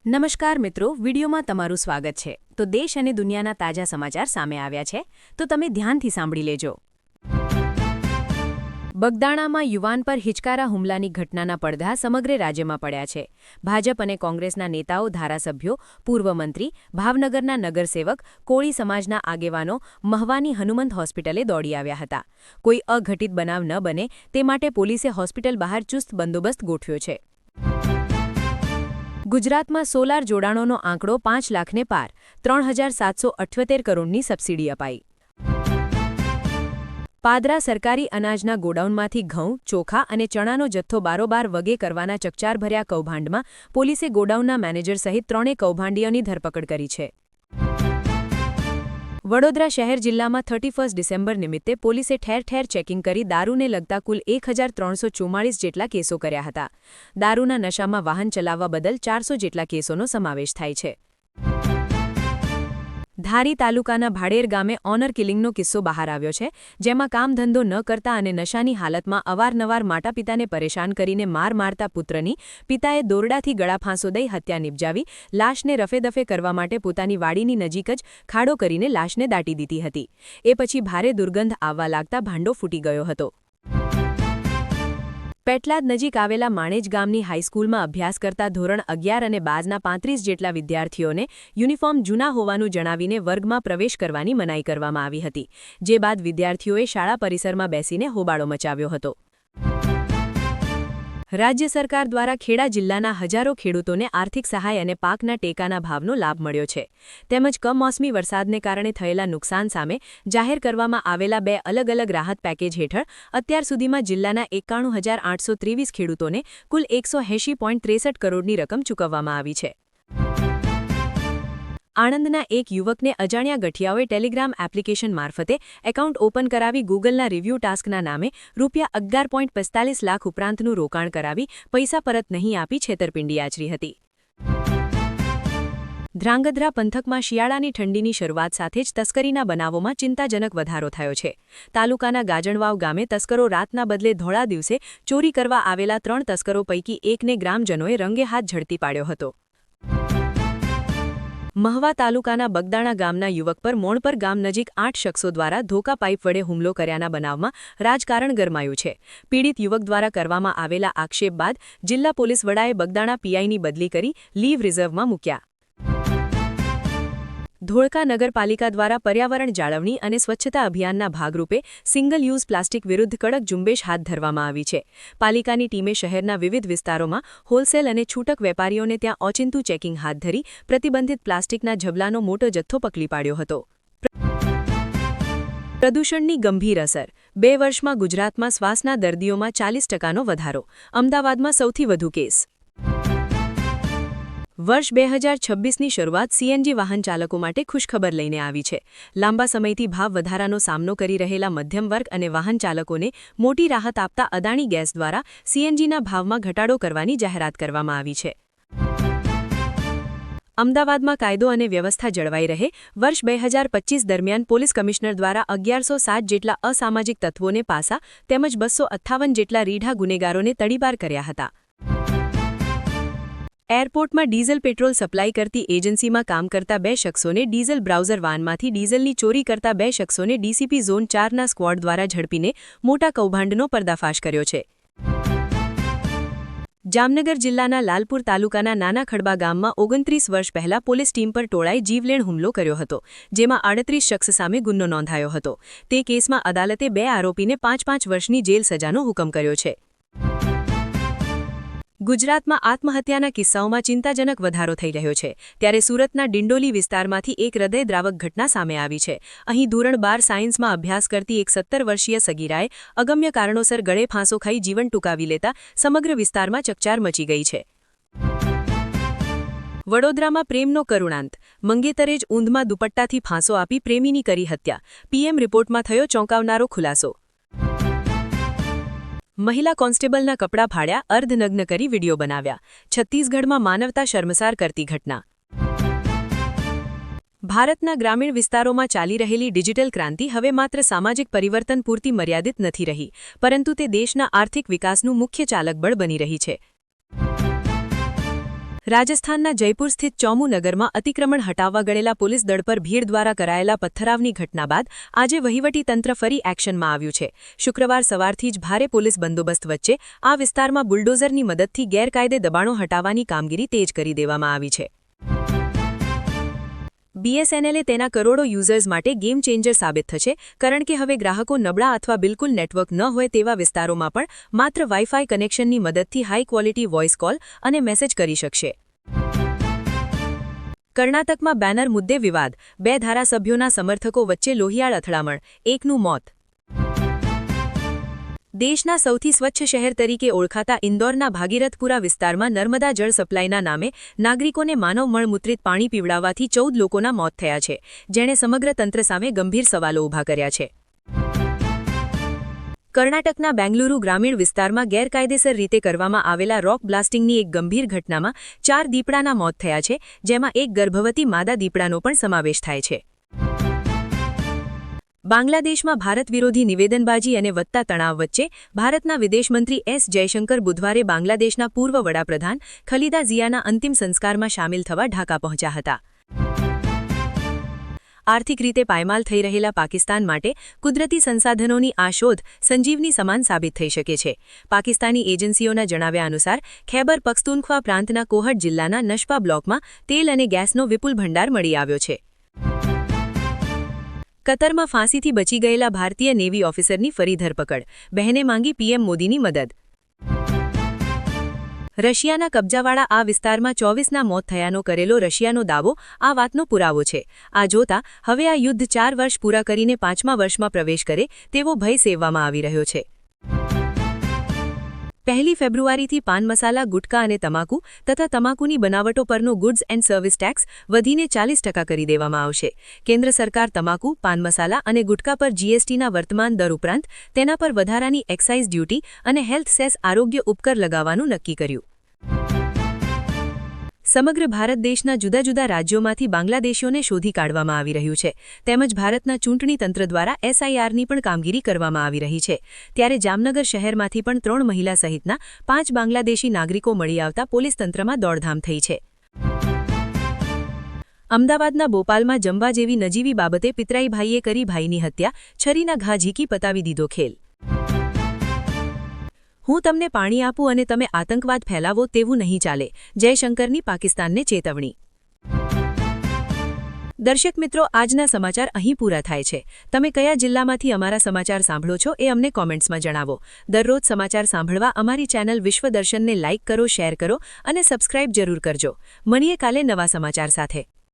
નમસ્કાર મિત્રો, વિડીયોમાં તમારું સ્વાગત છે। તો દેશ અને દુનિયાના તાજા સમાચાર સામે આવ્યા છે, તો તમે ધ્યાનથી સાંભળી લેજો। બગદાણામાં યુવાન પર હિચકારા હુમલાની ઘટનાના પડઘા સમગ્ર રાજ્યમાં પડ્યા છે। ભાજપ અને કોંગ્રેસના નેતાઓ, ધારાસભ્યો, પૂર્વ મંત્રી, ભાવનગરના નગરસેવક, કોળી સમાજના આગેવાનો મહવાની હનુમંત હોસ્પિટલે દોડી આવ્યા હતા। કોઈ અઘટિત બનાવ ન બને તે માટે પોલીસે હોસ્પિટલ બહાર ચુસ્ત બંદોબસ્ત ગોઠવ્યો છે। ગુજરાતમાં સોલાર જોડાણોનો આંકડો 5 લાખને પાર, 3778 કરોડની સબસિડી અપાઈ। પાદરા સરકારી અનાજના ગોડાઉનમાંથી ઘઉં, ચોખા અને ચણાનો જથ્થો બારોબાર વગે કરવાના ચકચારભર્યા કૌભાંડમાં પોલીસે ગોડાઉનના મેનેજર સહિત 3 કૌભાંડીઓની ધરપકડ કરી છે। વડોદરા શહેર જિલ્લામાં 31 ડિસેમ્બર નિમિત્તે પોલીસે ઠેર ઠેર ચેકિંગ કરી દારૂને લગતા કુલ 1344 જેટલા કેસો કર્યા હતા। દારૂના નશામાં વાહન ચલાવવા બદલ 400 જેટલા કેસોનો સમાવેશ થાય છે। ધારી તાલુકાના ભાડેર ગામે ઓનર કિલિંગનો કિસ્સો બહાર આવ્યો છે, જેમાં કામધંધો ન કરતા અને નશાની હાલતમાં અવારનવાર માતાપિતાને પરેશાન કરીને મારતા પુત્રની પિતાએ દોરડાથી ગળાફાંસો દઈ હત્યા નિપજાવી લાશને રફેદફે કરવા માટે પોતાની વાડીની નજીક જ ખાડો કરીને લાશને દાટી દીધી હતી। એ પછી ભારે દુર્ગંધ આવવા લાગતા ભાંડો ફૂટી ગયો હતો। પેટલાદ નજીક આવેલા માણેજ ગામની હાઈસ્કૂલમાં અભ્યાસ કરતા ધોરણ 11 અને 12ના 35 જેટલા વિદ્યાર્થીઓને યુનિફોર્મ જૂના હોવાનું જણાવીને વર્ગમાં પ્રવેશ કરવાની મનાઈ કરવામાં આવી હતી, જે બાદ વિદ્યાર્થીઓએ શાળા પરિસરમાં બેસીને હોબાળો મચાવ્યો હતો। રાજ્ય સરકાર દ્વારા ખેડા જિલ્લાના હજારો ખેડૂતોને આર્થિક સહાય અને પાકના ટેકાના ભાવનો લાભ મળ્યો છે, તેમજ કમોસમી વરસાદને કારણે થયેલા નુકસાન સામે જાહેર કરવામાં આવેલા 2 અલગ અલગ રાહત પેકેજ હેઠળ અત્યાર સુધીમાં જિલ્લાના 91823 ખેડૂતોને કુલ 180.63 કરોડની રકમ ચૂકવવામાં આવી છે। આણંદના એક યુવકને અજાણ્યા ગઠિયાઓએ ટેલિગ્રામ એપ્લિકેશન મારફતે એકાઉન્ટ ઓપન કરાવી ગૂગલના રિવ્યૂ ટાસ્કના નામે ₹11.45 લાખ ઉપરાંતનું રોકાણ કરાવી પૈસા પરત નહીં આપી છેતરપિંડી આચરી હતી। ધ્રાંગધ્રા પંથકમાં શિયાળાની ઠંડીની શરૂઆત સાથે જ તસ્કરીના બનાવોમાં ચિંતાજનક વધારો થયો છે। તાલુકાના ગાજણવાવ ગામે તસ્કરો રાતના બદલે ધોળા દિવસે ચોરી કરવા આવેલા 3 તસ્કરો પૈકી એકને ગ્રામજનોએ રંગે હાથ ઝડપી પાડ્યો હતો। મહવા તાલુકાના બગદાણા ગામના યુવક પર મોણપર ગામ નજીક 8 શખ્સો દ્વારા ધોકા પાઇપ વડે હુમલો કર્યાના બનાવમાં રાજકારણ ગરમાયું છે। પીડિત યુવક દ્વારા કરવામાં આવેલા આક્ષેપ બાદ જિલ્લા પોલીસ વડાએ બગદાણા પીઆઈની બદલી કરી લીવ રિઝર્વમાં મૂક્યા। ધોળકા નગરપાલિકા દ્વારા પર્યાવરણ જાળવણી અને સ્વચ્છતા અભિયાનના ભાગરૂપે સિંગલ યુઝ પ્લાસ્ટિક વિરુદ્ધ કડક ઝુંબેશ હાથ ધરવામાં આવી છે। પાલિકાની ટીમે શહેરના વિવિધ વિસ્તારોમાં હોલસેલ અને છૂટક વેપારીઓને ત્યાં ઓચિંતું ચેકિંગ હાથ ધરી પ્રતિબંધિત પ્લાસ્ટિકના ઝબલાનો મોટો જથ્થો પકડી પાડ્યો હતો। પ્રદૂષણની ગંભીર અસર, 2 વર્ષમાં ગુજરાતમાં શ્વાસના દર્દીઓમાં 40%નો વધારો, અમદાવાદમાં સૌથી વધુ કેસ। વર્ષ 2026ની શરૂઆત સીએનજી વાહન ચાલકો માટે ખુશખબર લઈને આવી છે। લાંબા સમયથી ભાવ વધારાનો સામનો કરી રહેલા મધ્યમ વર્ગ અને વાહન ચાલકોને મોટી રાહત આપતા અદાણી ગેસ દ્વારા સીએનજીના ભાવમાં ઘટાડો કરવાની જાહેરાત કરવામાં આવી છે। અમદાવાદમાં કાયદો અને વ્યવસ્થા જળવાઈ રહે, વર્ષ 2025 દરમિયાન પોલીસ કમિશનર દ્વારા 1107 જેટલા અસામાજિક તત્વોને પાસા તેમજ 258 જેટલા રીઢા ગુનેગારોને તડીપાર કર્યા હતા। એરપોર્ટમાં ડીઝલ પેટ્રોલ સપ્લાય કરતી એજન્સીમાં કામ કરતા 2 શખ્સોને ડીઝલ બ્રાઉઝર વાનમાંથી ડીઝલની ચોરી કરતા 2 શખ્સોને ડીસીપી ઝોન 4ના સ્ક્વોડ દ્વારા ઝડપીને મોટા કૌભાંડનો પર્દાફાશ કર્યો છે। જામનગર જિલ્લાના લાલપુર તાલુકાના નાના ખડબા ગામમાં 29 વર્ષ પહેલા પોલીસ ટીમ પર ટોળાએ જીવલેણ હુમલો કર્યો હતો, જેમાં 38 શખ્સ સામે ગુનો નોંધાયો હતો। તે કેસમાં અદાલતે 2 આરોપીને 5-5 વર્ષની જેલ સજાનો હુકમ કર્યો છે। ગુજરાતમાં આત્મહત્યાના કિસ્સાઓમાં ચિંતાજનક વધારો થઈ રહ્યો છે, ત્યારે સુરતના ડિંડોલી વિસ્તારમાંથી એક હૃદયદ્રાવક ઘટના સામે આવી છે। અહીં ધોરણ 12 સાયન્સમાં અભ્યાસ કરતી એક 17 વર્ષીય સગીરાએ અગમ્ય કારણોસર ગળે ફાંસો ખાઈ જીવન ટૂંકાવી લેતા સમગ્ર વિસ્તારમાં ચકચાર મચી ગઈ છે। વડોદરામાં પ્રેમનો કરુણાંત, મંગેતરે જ ઊંધમાં દુપટ્ટાથી ફાંસો આપી પ્રેમીની કરી હત્યા, પીએમ રિપોર્ટમાં થયો ચોંકાવનારો ખુલાસો। મહિલા કોન્સ્ટેબલના કપડાં ફાડ્યા, અર્ધનગ્ન કરી વિડીયો બનાવ્યા, છત્તીસગઢમાં માનવતા શર્મસાર કરતી ઘટના। ભારતના ગ્રામીણ વિસ્તારોમાં ચાલી રહેલી ડિજિટલ ક્રાંતિ હવે માત્ર સામાજિક પરિવર્તન પૂરતી મર્યાદિત નથી રહી, પરંતુ તે દેશના આર્થિક વિકાસનું મુખ્ય ચાલકબળ બની રહી છે। રાજસ્થાનના જયપુર સ્થિત ચોમુનગરમાં અતિક્રમણ હટાવવા ગયેલા પોલીસ દળ પર ભીડ દ્વારા કરાયેલા પથ્થરાવની ઘટના બાદ આજે વહીવટીતંત્ર ફરી એક્શનમાં આવ્યું છે। શુક્રવાર સવારથી જ ભારે પોલીસ બંદોબસ્ત વચ્ચે આ વિસ્તારમાં બુલડોઝરની મદદથી ગેરકાયદે દબાણો હટાવવાની કામગીરી તેજ કરી દેવામાં આવી છે। બીએસએનએલે તેના કરોડો યુઝર્સ માટે ગેમ ચેન્જર સાબિત થશે, કારણ કે હવે ગ્રાહકો નબળા અથવા બિલકુલ નેટવર્ક ન હોય તેવા વિસ્તારોમાં પણ માત્ર વાઇફાઈ કનેક્શનની મદદથી હાઈ ક્વોલિટી વોઇસ કોલ અને મેસેજ કરી શકશે। કર્ણાટકમાં બેનર મુદ્દે વિવાદ, 2 ધારાસભ્યોના સમર્થકો વચ્ચે લોહિયાળ અથડામણ, એકનું મોત। દેશના સૌથી સ્વચ્છ શહેર તરીકે ઓળખાતા ઇન્દોરના ભાગીરથપુરા વિસ્તારમાં નર્મદા જળ સપ્લાયના નામે નાગરિકોને માનવ મળમૂત્રિત પાણી પીવડાવવાથી 14 લોકોના મોત થયા છે, જેણે સમગ્ર તંત્ર સામે ગંભીર સવાલો ઊભા કર્યા છે। કર્ણાટકના બેંગલુરુ ગ્રામીણ વિસ્તારમાં ગેરકાયદેસર રીતે કરવામાં આવેલા રોક બ્લાસ્ટિંગની એક ગંભીર ઘટનામાં 4 દીપડાના મોત થયા છે, જેમાં એક ગર્ભવતી માદા દીપડાનો પણ સમાવેશ થાય છે। બાંગ્લાદેશમાં ભારત વિરોધી નિવેદનબાજી અને વધતા તણાવ વચ્ચે ભારતના વિદેશમંત્રી એસ જયશંકર બુધવારે બાંગ્લાદેશના પૂર્વ વડાપ્રધાન ખલીદા ઝિયાના અંતિમ સંસ્કારમાં સામેલ થવા ઢાકા પહોંચ્યા હતા। આર્થિક રીતે પાયમાલ થઈ રહેલા પાકિસ્તાન માટે કુદરતી સંસાધનોની આ શોધ સંજીવની સમાન સાબિત થઈ શકે છે। પાકિસ્તાની એજન્સીઓના જણાવ્યા અનુસાર ખૈબર પખ્તૂનખ્વા પ્રાંતના કોહટ જિલ્લાના નશપા બ્લોકમાં તેલ અને ગેસનો વિપુલ ભંડાર મળી આવ્યો છે। કતરમાં ફાંસીથી બચી ગયેલા ભારતીય નેવી ઓફિસરની ફરી ધરપકડ, બહેને માંગી પીએમ મોદીની મદદ। રશિયાના કબજાવાળા આ વિસ્તારમાં 24ના મોત થયાનો કરેલો રશિયાનો દાવો આ વાતનો પુરાવો છે। આ જોતા હવે આ યુદ્ધ 4 વર્ષ પૂરા કરીને 5મા વર્ષમાં પ્રવેશ કરે તેવો ભય સેવવામાં આવી રહ્યો છે। 1 ફેબ્રુઆરીથી પાન મસાલા, ગુટકા અને તમાકુ તથા તમાકુની બનાવટો પરનો ગુડ્સ એન્ડ સર્વિસ ટેક્સ વધીને 40% કરી દેવામાં આવશે। કેન્દ્ર સરકાર તમાકુ, પાન મસાલા અને ગુટકા પર જીએસટીના વર્તમાન દર ઉપરાંત તેના પર વધારાની એક્સાઇઝ ડ્યુટી અને હેલ્થ સેસ આરોગ્ય ઉપકર લગાવવાનું નક્કી કર્યું। સમગ્ર ભારત દેશના જુદા જુદા રાજ્યોમાંથી બાંગ્લાદેશીઓને શોધી કાઢવામાં આવી રહ્યું છે, તેમજ ભારતના ચૂંટણી તંત્ર દ્વારા એસઆઈઆરની પણ કામગીરી કરવામાં આવી રહી છે। ત્યારે જામનગર શહેરમાંથી પણ 3 મહિલા સહિતના 5 બાંગ્લાદેશી નાગરિકો મળી આવતા પોલીસ તંત્રમાં દોડધામ થઈ છે। અમદાવાદના બોપાલમાં જમવા જેવી નજીવી બાબતે પિતરાઈ ભાઈએ કરી ભાઈની હત્યા, છરીના ઘા ઝીકી પતાવી દીધો ખેલ। હું તમને પાણી આપું અને તમે આતંકવાદ ફેલાવો તેવું નહીં ચાલે, જયશંકરની પાકિસ્તાનને ચેતવણી। દર્શક મિત્રો, આજના સમાચાર અહીં પૂરા થાય છે। તમે કયા જિલ્લામાંથી અમારા સમાચાર સાંભળો છો એ અમને કોમેન્ટ્સમાં જણાવો। દરરોજ સમાચાર સાંભળવા અમારી ચેનલ વિશ્વદર્શનને લાઇક કરો, શેર કરો અને સબસ્ક્રાઇબ જરૂર કરજો। મળીએ કાલે નવા સમાચાર સાથે।